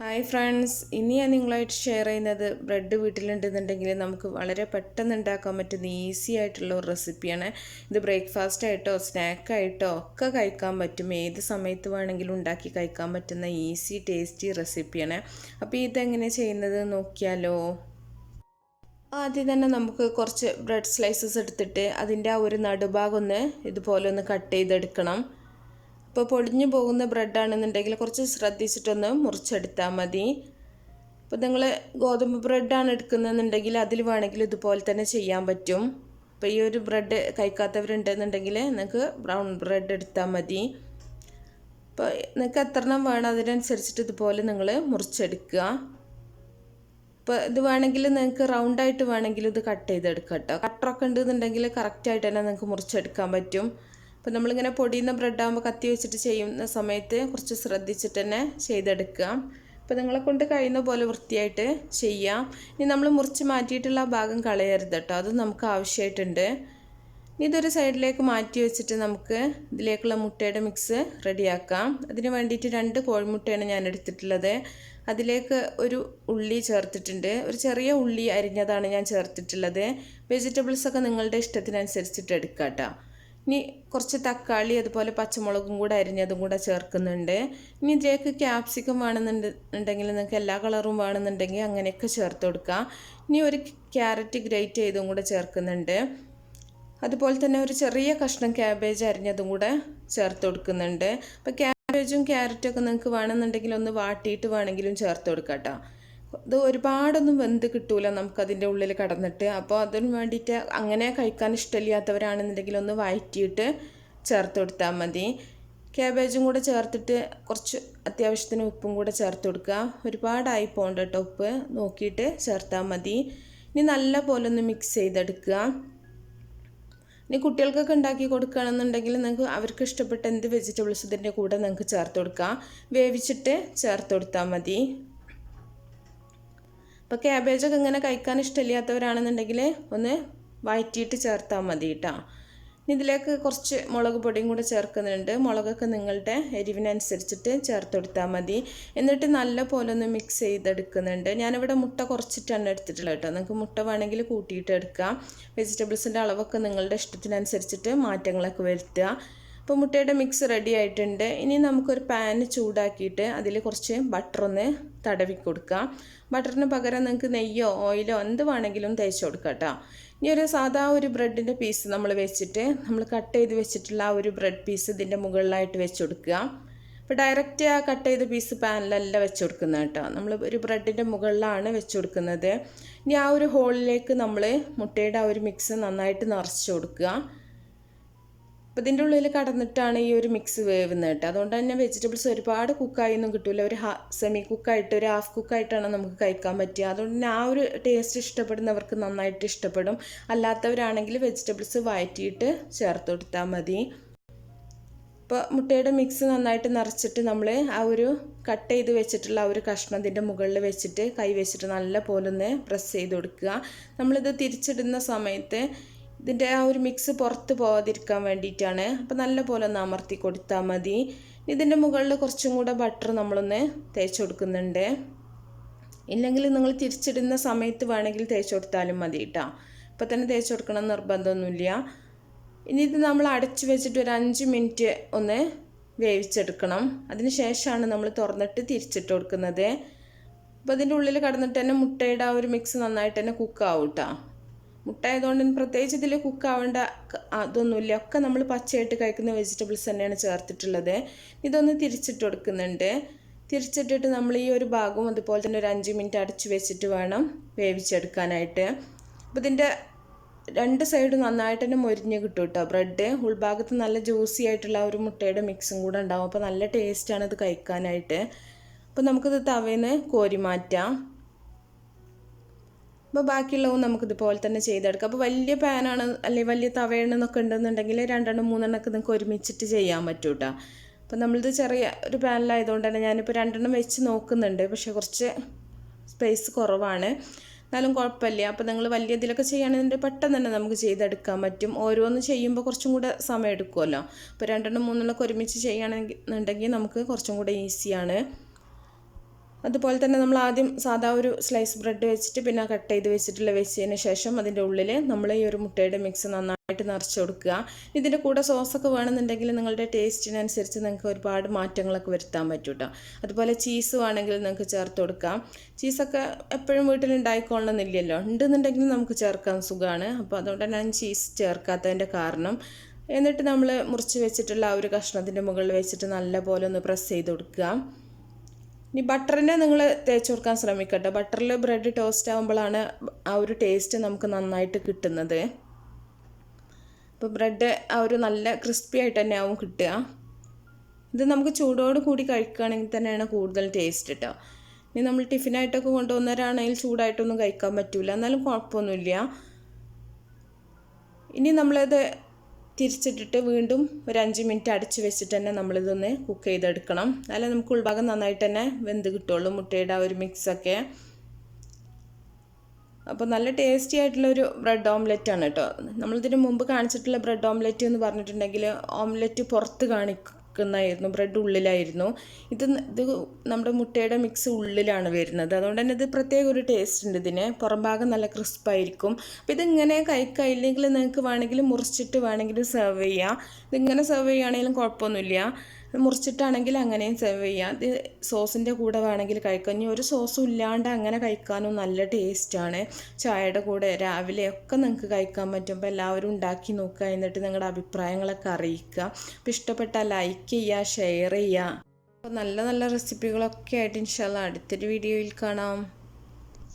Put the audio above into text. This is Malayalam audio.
ഹായ് ഫ്രണ്ട്സ്, ഇനി ഞാൻ നിങ്ങളായിട്ട് ഷെയർ ചെയ്യുന്നത് ബ്രെഡ് വീട്ടിലുണ്ടെന്നുണ്ടെങ്കിൽ നമുക്ക് വളരെ പെട്ടെന്ന് ഉണ്ടാക്കാൻ പറ്റുന്ന ഈസി ആയിട്ടുള്ള ഒരു റെസിപ്പിയാണ്. ഇത് ബ്രേക്ക്ഫാസ്റ്റ് ആയിട്ടോ സ്നാക്കായിട്ടോ ഒക്കെ കഴിക്കാൻ പറ്റും. ഏത് സമയത്ത് വേണമെങ്കിലും ഉണ്ടാക്കി കഴിക്കാൻ പറ്റുന്ന ഈസി ടേസ്റ്റി റെസിപ്പിയാണ്. അപ്പോൾ ഇതെങ്ങനെ ചെയ്യുന്നത് നോക്കിയാലോ. ആദ്യം തന്നെ നമുക്ക് കുറച്ച് ബ്രെഡ് സ്ലൈസസ് എടുത്തിട്ട് അതിൻ്റെ ആ ഒരു നടുഭാഗം ഇതുപോലെ ഒന്ന് കട്ട് ചെയ്തെടുക്കണം. ഇപ്പോൾ പൊടിഞ്ഞു പോകുന്ന ബ്രെഡാണെന്നുണ്ടെങ്കിൽ കുറച്ച് ശ്രദ്ധിച്ചിട്ടൊന്ന് മുറിച്ചെടുത്താൽ മതി. ഇപ്പോൾ നിങ്ങൾ ഗോതമ്പ് ബ്രെഡാണ് എടുക്കുന്നതെന്നുണ്ടെങ്കിൽ അതിൽ വേണമെങ്കിൽ ഇതുപോലെ തന്നെ ചെയ്യാൻ പറ്റും. ഇപ്പോൾ ഈ ഒരു ബ്രെഡ് കഴിക്കാത്തവരുണ്ടെന്നുണ്ടെങ്കിൽ നിങ്ങൾക്ക് ബ്രൗൺ ബ്രെഡ് എടുത്താൽ മതി. ഇപ്പോൾ നിങ്ങൾക്ക് എത്ര എണ്ണം വേണം അതിനനുസരിച്ചിട്ട് ഇതുപോലെ നിങ്ങൾ മുറിച്ചെടുക്കുക. ഇപ്പോൾ ഇത് വേണമെങ്കിൽ നിങ്ങൾക്ക് റൗണ്ടായിട്ട് വേണമെങ്കിൽ ഇത് കട്ട് ചെയ്തെടുക്കാം കേട്ടോ. കട്ടറൊക്കെ ഉണ്ടെന്നുണ്ടെങ്കിൽ കറക്റ്റായിട്ട് തന്നെ നിങ്ങൾക്ക് മുറിച്ചെടുക്കാൻ പറ്റും. അപ്പോൾ നമ്മളിങ്ങനെ പൊടിയുന്ന ബ്രെഡാകുമ്പോൾ കത്തി വെച്ചിട്ട് ചെയ്യുന്ന സമയത്ത് കുറച്ച് ശ്രദ്ധിച്ചിട്ട് തന്നെ ചെയ്തെടുക്കുക. അപ്പോൾ നിങ്ങളെ കൊണ്ട് കഴിയുന്ന പോലെ വൃത്തിയായിട്ട് ചെയ്യാം. ഇനി നമ്മൾ മുറിച്ച് മാറ്റിയിട്ടുള്ള ആ ഭാഗം കളയരുത് കേട്ടോ, അത് നമുക്ക് ആവശ്യമായിട്ടുണ്ട്. ഇതൊരു സൈഡിലേക്ക് മാറ്റി വെച്ചിട്ട് നമുക്ക് ഇതിലേക്കുള്ള മുട്ടയുടെ മിക്സ് റെഡിയാക്കാം. അതിന് വേണ്ടിയിട്ട് 2 കോഴിമുട്ടയാണ് ഞാൻ എടുത്തിട്ടുള്ളത്. അതിലേക്ക് ഒരു ഉള്ളി ചേർത്തിട്ടുണ്ട്. ഒരു ചെറിയ ഉള്ളി അരിഞ്ഞതാണ് ഞാൻ ചേർത്തിട്ടുള്ളത്. വെജിറ്റബിൾസൊക്കെ നിങ്ങളുടെ ഇഷ്ടത്തിനനുസരിച്ചിട്ട് എടുക്കാം കേട്ടോ. ഇനി കുറച്ച് തക്കാളി അതുപോലെ പച്ചമുളകും കൂടെ അരിഞ്ഞതും കൂടെ ചേർക്കുന്നുണ്ട്. ഇനി ഇതിലേക്ക് ക്യാപ്സിക്കം വേണമെന്നുണ്ടെങ്കിൽ നിങ്ങൾക്ക് എല്ലാ കളറും വേണമെന്നുണ്ടെങ്കിൽ അങ്ങനെയൊക്കെ ചേർത്ത് കൊടുക്കാം. ഇനി ഒരു ക്യാരറ്റ് ഗ്രേറ്റ് ചെയ്തും കൂടെ ചേർക്കുന്നുണ്ട്. അതുപോലെ തന്നെ ഒരു ചെറിയ കഷ്ണം ക്യാബേജ് അരിഞ്ഞതും കൂടെ ചേർത്ത് കൊടുക്കുന്നുണ്ട്. അപ്പോൾ ക്യാബേജും ക്യാരറ്റൊക്കെ നിങ്ങൾക്ക് വേണമെന്നുണ്ടെങ്കിൽ ഒന്ന് വാട്ടിയിട്ട് വേണമെങ്കിലും ചേർത്ത് കൊടുക്കാം കേട്ടോ. ഇത് ഒരുപാടൊന്നും വെന്ത് കിട്ടൂല നമുക്കതിൻ്റെ ഉള്ളിൽ കടന്നിട്ട്. അപ്പോൾ അതിന് വേണ്ടിയിട്ട് അങ്ങനെ കഴിക്കാൻ ഇഷ്ടമില്ലാത്തവരാണെന്നുണ്ടെങ്കിൽ ഒന്ന് വഴറ്റിയിട്ട് ചേർത്ത് കൊടുത്താൽ മതി. ക്യാബേജും കൂടെ ചേർത്തിട്ട് കുറച്ച് അത്യാവശ്യത്തിന് ഉപ്പും കൂടെ ചേർത്ത് കൊടുക്കുക. ഒരുപാടായി പോകണ്ട കേട്ടോ, ഉപ്പ് നോക്കിയിട്ട് ചേർത്താൽ മതി. ഇനി നല്ല പോലെ ഒന്ന് മിക്സ് ചെയ്തെടുക്കുക. ഇനി കുട്ടികൾക്കൊക്കെ ഉണ്ടാക്കി കൊടുക്കുകയാണെന്നുണ്ടെങ്കിൽ നിങ്ങൾക്ക് അവർക്ക് ഇഷ്ടപ്പെട്ട എന്ത് വെജിറ്റബിൾസ് ഇതിൻ്റെ കൂടെ നിങ്ങൾക്ക് ചേർത്ത് കൊടുക്കാം. വേവിച്ചിട്ട് ചേർത്ത് കൊടുത്താൽ മതി. അപ്പോൾ ക്യാബേജൊക്കെ ഇങ്ങനെ കഴിക്കാൻ ഇഷ്ടമില്ലാത്തവരാണെന്നുണ്ടെങ്കിൽ ഒന്ന് വഴറ്റിയിട്ട് ചേർത്താൽ മതി കേട്ടോ. ഇനി ഇതിലേക്ക് കുറച്ച് മുളക് പൊടിയും കൂടെ ചേർക്കുന്നുണ്ട്. മുളകൊക്കെ നിങ്ങളുടെ എരിവിനനുസരിച്ചിട്ട് ചേർത്ത് കൊടുത്താൽ മതി. എന്നിട്ട് നല്ല പോലെ ഒന്ന് മിക്സ് ചെയ്തെടുക്കുന്നുണ്ട്. ഞാനിവിടെ മുട്ട കുറച്ചിട്ടാണ് എടുത്തിട്ടുള്ളത് കേട്ടോ. നിങ്ങൾക്ക് മുട്ട വേണമെങ്കിൽ കൂട്ടിയിട്ട് എടുക്കാം. വെജിറ്റബിൾസിൻ്റെ അളവൊക്കെ നിങ്ങളുടെ ഇഷ്ടത്തിനനുസരിച്ചിട്ട് മാറ്റങ്ങളൊക്കെ വരുത്തുക. അപ്പോൾ മുട്ടയുടെ മിക്സ് റെഡി ആയിട്ടുണ്ട്. ഇനി നമുക്കൊരു പാന് ചൂടാക്കിയിട്ട് അതിൽ കുറച്ച് ബട്ടറൊന്ന് തടവി കൊടുക്കാം. ബട്ടറിന് പകരം നിങ്ങൾക്ക് നെയ്യോ ഓയിലോ എന്ത് വേണമെങ്കിലും തേച്ച് കൊടുക്കാം കേട്ടോ. ഇനി ഒരു സാധാ ഒരു ബ്രെഡിൻ്റെ പീസ് നമ്മൾ വെച്ചിട്ട് നമ്മൾ കട്ട് ചെയ്ത് വെച്ചിട്ടുള്ള ആ ഒരു ബ്രെഡ് പീസ് ഇതിൻ്റെ മുകളിലായിട്ട് വെച്ച് കൊടുക്കുക. അപ്പോൾ ഡയറക്റ്റ് ആ കട്ട് ചെയ്ത പീസ് പാനിലല്ല വെച്ച് കൊടുക്കുന്നത് കേട്ടോ. നമ്മൾ ഒരു ബ്രെഡിൻ്റെ മുകളിലാണ് വെച്ച് കൊടുക്കുന്നത്. ഇനി ആ ഒരു ഹോളിലേക്ക് നമ്മൾ മുട്ടയുടെ ആ ഒരു മിക്സ് നന്നായിട്ട് നിറച്ച് കൊടുക്കുക. അപ്പോൾ ഇതിൻ്റെ ഉള്ളിൽ കടന്നിട്ടാണ് ഈ ഒരു മിക്സ് വേവുന്നത് കേട്ടോ. അതുകൊണ്ട് തന്നെ വെജിറ്റബിൾസ് ഒരുപാട് കുക്കായൊന്നും കിട്ടില്ല. ഒരു സെമി കുക്കായിട്ട് ഒരു ഹാഫ് കുക്കായിട്ടാണ് നമുക്ക് കഴിക്കാൻ പറ്റുക. അതുകൊണ്ട് തന്നെ ആ ഒരു ടേസ്റ്റ് ഇഷ്ടപ്പെടുന്നവർക്ക് നന്നായിട്ട് ഇഷ്ടപ്പെടും. അല്ലാത്തവരാണെങ്കിൽ വെജിറ്റബിൾസ് വഴറ്റിയിട്ട് ചേർത്ത് കൊടുത്താൽ മതി. ഇപ്പോൾ മുട്ടയുടെ മിക്സ് നന്നായിട്ട് നിറച്ചിട്ട് നമ്മൾ ആ ഒരു കട്ട് ചെയ്ത് വെച്ചിട്ടുള്ള ആ ഒരു കഷ്ണം ഇതിൻ്റെ മുകളിൽ വെച്ചിട്ട് കൈ വെച്ചിട്ട് നല്ല പോലെ ഒന്ന് പ്രസ് ചെയ്ത് കൊടുക്കുക. നമ്മളിത് തിരിച്ചിടുന്ന സമയത്ത് ഇതിൻ്റെ ആ ഒരു മിക്സ് പുറത്ത് പോകാതിരിക്കാൻ വേണ്ടിയിട്ടാണ്. അപ്പോൾ നല്ല പോലെ ഒന്ന് അമർത്തി കൊടുത്താൽ മതി. ഇതിൻ്റെ മുകളിൽ കുറച്ചും കൂടെ ബട്ടർ നമ്മളൊന്ന് തേച്ച് കൊടുക്കുന്നുണ്ട്. ഇല്ലെങ്കിൽ നിങ്ങൾ തിരിച്ചിടുന്ന സമയത്ത് വേണമെങ്കിൽ തേച്ച് കൊടുത്താലും മതി കേട്ടോ. ഇപ്പോൾ തന്നെ തേച്ച് കൊടുക്കണം നിർബന്ധമൊന്നുമില്ല. ഇനി ഇത് നമ്മൾ അടച്ചു വെച്ചിട്ട് ഒരു 5 മിനിറ്റ് ഒന്ന് വേവിച്ചെടുക്കണം. അതിന് ശേഷമാണ് നമ്മൾ തുറന്നിട്ട് തിരിച്ചിട്ട് കൊടുക്കുന്നത്. അപ്പോൾ അതിൻ്റെ ഉള്ളിൽ കടന്നിട്ട് തന്നെ മുട്ടയുടെ ആ ഒരു മിക്സ് നന്നായിട്ട് തന്നെ കുക്കാവും കേട്ടോ. മുട്ട ആയതുകൊണ്ട് പ്രത്യേകിച്ച് ഇതിൽ കുക്കാവേണ്ട അതൊന്നുമില്ല. ഒക്കെ നമ്മൾ പച്ചയായിട്ട് കഴിക്കുന്ന വെജിറ്റബിൾസ് തന്നെയാണ് ചേർത്തിട്ടുള്ളത്. ഇതൊന്ന് തിരിച്ചിട്ട് കൊടുക്കുന്നുണ്ട്. തിരിച്ചിട്ടിട്ട് നമ്മൾ ഈ ഒരു ഭാഗവും അതുപോലെ തന്നെ ഒരു 5 മിനിറ്റ് അടച്ചു വെച്ചിട്ട് വേണം വേവിച്ചെടുക്കാനായിട്ട്. അപ്പോൾ ഇതിൻ്റെ 2 സൈഡും നന്നായിട്ട് തന്നെ മൊരിഞ്ഞ് കിട്ടും കേട്ടോ. ബ്രെഡ് ഉൾഭാഗത്ത് നല്ല ജ്യൂസി ആയിട്ടുള്ള ഒരു മുട്ടയുടെ മിക്സും കൂടെ ഉണ്ടാവും. അപ്പോൾ നല്ല ടേസ്റ്റാണ് ഇത് കഴിക്കാനായിട്ട്. അപ്പോൾ നമുക്കിത് തവയിൽ നിന്ന് കോരി മാറ്റാം. അപ്പോൾ ബാക്കിയുള്ളതും നമുക്കിതുപോലെ തന്നെ ചെയ്തെടുക്കാം. അപ്പോൾ വലിയ പാനാണ് അല്ലെങ്കിൽ വലിയ തവയാണെന്നൊക്കെ ഉണ്ടെന്നുണ്ടെങ്കിൽ 2 3 ഒക്കെ നിങ്ങൾക്ക് ഒരുമിച്ചിട്ട് ചെയ്യാൻ പറ്റും കേട്ടോ. അപ്പോൾ നമ്മളിത് ചെറിയ ഒരു പാനിലായതുകൊണ്ട് തന്നെ ഞാനിപ്പോൾ 2 വെച്ച് നോക്കുന്നുണ്ട്. പക്ഷേ കുറച്ച് സ്പേസ് കുറവാണ്. എന്നാലും കുഴപ്പമില്ല. അപ്പോൾ നിങ്ങൾ വലിയ ഇതിലൊക്കെ ചെയ്യുകയാണെന്നുണ്ടെങ്കിൽ പെട്ടെന്ന് തന്നെ നമുക്ക് ചെയ്തെടുക്കാൻ പറ്റും. ഓരോന്ന് ചെയ്യുമ്പോൾ കുറച്ചും കൂടെ സമയം എടുക്കുമല്ലോ. അപ്പോൾ 2 3 ഒരുമിച്ച് ചെയ്യുകയാണെന്നുണ്ടെങ്കിൽ നമുക്ക് കുറച്ചും കൂടെ ഈസിയാണ്. അതുപോലെ തന്നെ നമ്മൾ ആദ്യം സാധാ ഒരു സ്ലൈസ് ബ്രെഡ് വെച്ചിട്ട് പിന്നെ കട്ട് ചെയ്ത് വെച്ചതിന് ശേഷം അതിൻ്റെ ഉള്ളിൽ നമ്മൾ ഈ ഒരു മുട്ടയുടെ മിക്സ് നന്നായിട്ട് നിറച്ച് കൊടുക്കുക. ഇതിൻ്റെ കൂടെ സോസൊക്കെ വേണമെന്നുണ്ടെങ്കിൽ നിങ്ങളുടെ ടേസ്റ്റിനനുസരിച്ച് നിങ്ങൾക്ക് ഒരുപാട് മാറ്റങ്ങളൊക്കെ വരുത്താൻ പറ്റും കേട്ടോ. അതുപോലെ ചീസ് വേണമെങ്കിൽ നിങ്ങൾക്ക് ചേർത്ത് കൊടുക്കാം. ചീസൊക്കെ എപ്പോഴും വീട്ടിലുണ്ടായിക്കൊള്ളണമെന്നില്ലല്ലോ, ഉണ്ടെന്നുണ്ടെങ്കിൽ നമുക്ക് ചേർക്കാൻ സുഖമാണ്. അപ്പോൾ അതുകൊണ്ടാണ് ഞാൻ ചീസ് ചേർക്കാത്തതിൻ്റെ കാരണം. എന്നിട്ട് നമ്മൾ മുറിച്ച് വെച്ചിട്ടുള്ള ആ ഒരു കഷ്ണത്തിൻ്റെ മുകളിൽ വെച്ചിട്ട് നല്ലപോലെ ഒന്ന് പ്രസ് ചെയ്ത് കൊടുക്കുക. ഇനി ബട്ടറിനെ നിങ്ങൾ തേച്ച് കൊടുക്കാൻ ശ്രമിക്കട്ടെ. ബട്ടറിൽ ബ്രെഡ് ടോസ്റ്റ് ആകുമ്പോഴാണ് ആ ഒരു ടേസ്റ്റ് നമുക്ക് നന്നായിട്ട് കിട്ടുന്നത്. അപ്പോൾ ബ്രെഡ് ആ ഒരു നല്ല ക്രിസ്പി ആയിട്ട് തന്നെ ആവും കിട്ടുക. ഇത് നമുക്ക് ചൂടോട് കൂടി കഴിക്കുകയാണെങ്കിൽ തന്നെയാണ് കൂടുതൽ ടേസ്റ്റ് കേട്ടോ. ഇനി നമ്മൾ ടിഫിനായിട്ടൊക്കെ കൊണ്ടുവന്നവരാണെങ്കിൽ ചൂടായിട്ടൊന്നും കഴിക്കാൻ പറ്റില്ല, എന്നാലും കുഴപ്പമൊന്നുമില്ല. ഇനി നമ്മളത് തിരിച്ചിട്ടിട്ട് വീണ്ടും ഒരു 5 മിനിറ്റ് അടച്ച് വെച്ചിട്ട് തന്നെ നമ്മളിതൊന്ന് കുക്ക് ചെയ്തെടുക്കണം. അല്ല നമുക്ക് ഉൾഭാഗം നന്നായിട്ട് തന്നെ വെന്ത് കിട്ടുള്ളൂ, മുട്ടയുടെ ആ ഒരു മിക്സൊക്കെ. അപ്പോൾ നല്ല ടേസ്റ്റി ആയിട്ടുള്ളൊരു ബ്രെഡ് ഓംലെറ്റ് ആണ് കേട്ടോ. നമ്മളിതിന് മുമ്പ് കാണിച്ചിട്ടുള്ള ബ്രെഡ് ഓംലെറ്റ് എന്ന് പറഞ്ഞിട്ടുണ്ടെങ്കിൽ ഓംലെറ്റ് പുറത്ത് കാണിക്കുന്നതായിരുന്നു, ബ്രെഡ് ഉള്ളിലായിരുന്നു. ഇത് നമ്മുടെ മുട്ടയുടെ മിക്സ് ഉള്ളിലാണ് വരുന്നത്. അതുകൊണ്ട് തന്നെ ഇത് പ്രത്യേക ഒരു ടേസ്റ്റ് ഉണ്ട് ഇതിന്. പുറം ഭാഗം നല്ല ക്രിസ്പായിരിക്കും. അപ്പോൾ ഇതിങ്ങനെ കഴിക്കില്ലെങ്കിൽ നിങ്ങൾക്ക് വേണമെങ്കിൽ മുറിച്ചിട്ട് വേണമെങ്കിൽ സെർവ് ചെയ്യാം. ഇതിങ്ങനെ സെർവ് ചെയ്യുകയാണെങ്കിലും കുഴപ്പമൊന്നുമില്ല. മുറിച്ചിട്ടാണെങ്കിൽ അങ്ങനെയും സെർവ് ചെയ്യാം. ഇത് സോസിൻ്റെ കൂടെ വേണമെങ്കിൽ കഴിക്കാം. ഇനി ഒരു സോസും ഇല്ലാണ്ട് അങ്ങനെ കഴിക്കാനും നല്ല ടേസ്റ്റാണ്. ചായയുടെ കൂടെ രാവിലെയൊക്കെ നിങ്ങൾക്ക് കഴിക്കാൻ പറ്റും. അപ്പോൾ എല്ലാവരും ഉണ്ടാക്കി നോക്കുക, എന്നിട്ട് നിങ്ങളുടെ അഭിപ്രായങ്ങളൊക്കെ അറിയിക്കുക. അപ്പോൾ ഇഷ്ടപ്പെട്ടാൽ ലൈക്ക് ചെയ്യുക, ഷെയർ ചെയ്യുക. അപ്പോൾ നല്ല നല്ല റെസിപ്പികളൊക്കെ ആയിട്ട് ഇൻഷാ അല്ലാഹ് അടുത്തൊരു വീഡിയോയിൽ കാണാം.